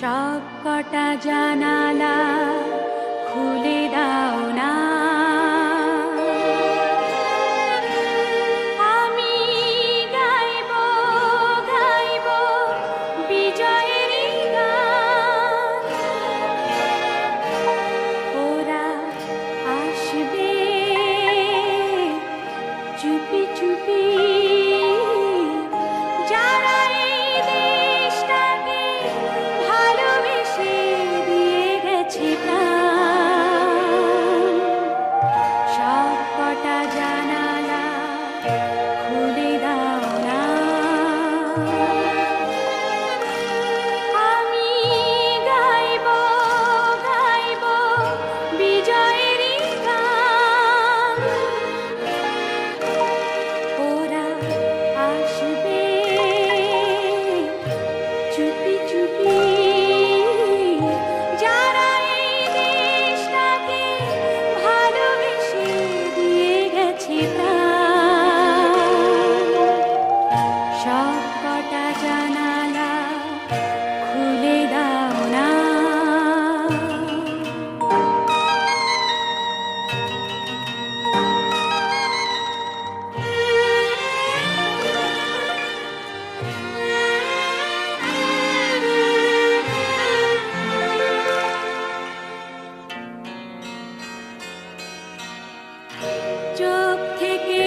সব কটা জানালা খুলে দাও না, আমি গাইব গাইব বিজয়ের গান। ওরা আসবে চুপি চুপি, যারা এই দেশটাকে ভালোবেসে দিয়ে গেছে প্রাণ। সব কটা জানালা খুলে দাও না, আমি গাইব গাইব বিজয়ের গান। ওরা আসবে চুপি চুপি, যারা এই দেশটাকে ভালোবেসে দিয়ে গেছে প্রাণ। সব কটা জানালা খুলে দাও না। চোখ থেকে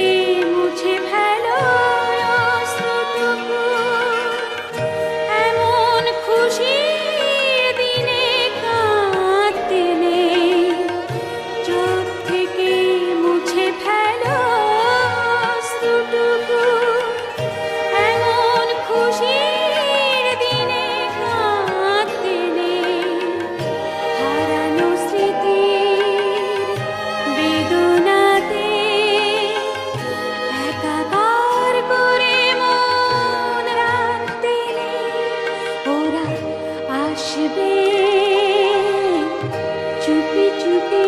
মুছে ফেলো অশ্রুটুকু, এমন খুশি দিনে কাঁদতে নেই। চোখ থেকে মুছে ফেলো অশ্রুটুকু, এমন খুশির দিনে কাঁদতে নেই। হারানো স্মৃতির বেদনাতে একাকার করে মন রাখতে নেই। ওরা আসবে চুপি চুপি,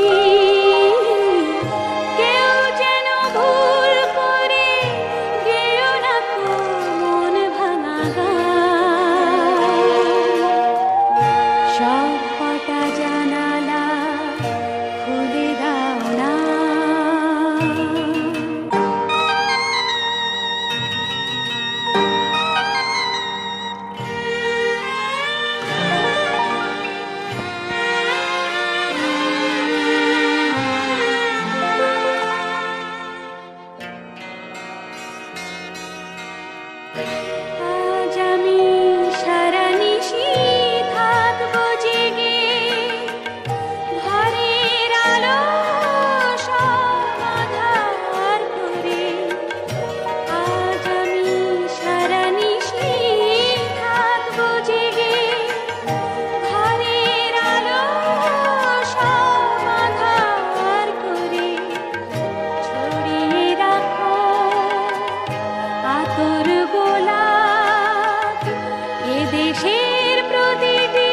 কেউ যেন ভুল করে গেও না কো মন ভাঙা গান। সব কটা জানালা খুলে দাও না। আজ আমি সারা নিশি থাকবো জেগে, ঘরের আলো সব আঁধার করে। আজ আমি সারা নিশি থাকবো জেগে, ঘরের আলো সব আঁধার করে। ছড়িয়ে রাখো আতর গোলাপ এ দেশের প্রতিটি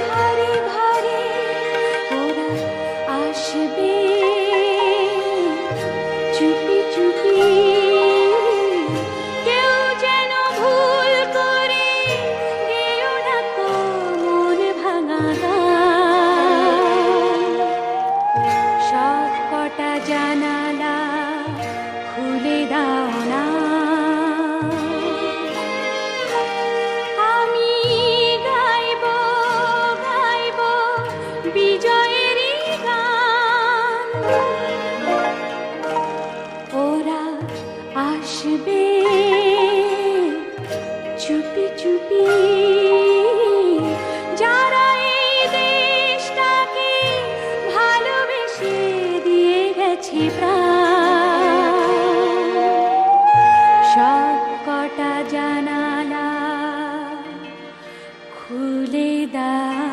ঘরে ঘরে। ওরা আসবে চুপি চুপি, কেউ যেন ভুল করে গেও না কো মন ভাঙা গান। সব কটা জানালা খুলে দাও না, আমি গাইব গাইব বিজয়ের গান। ওরা আসবে চুপি চুপি, যারা এই দেশটাকে ভালোবেসে দিয়ে গেছে প্রাণ। সব কটা জানালা খুলে দাও।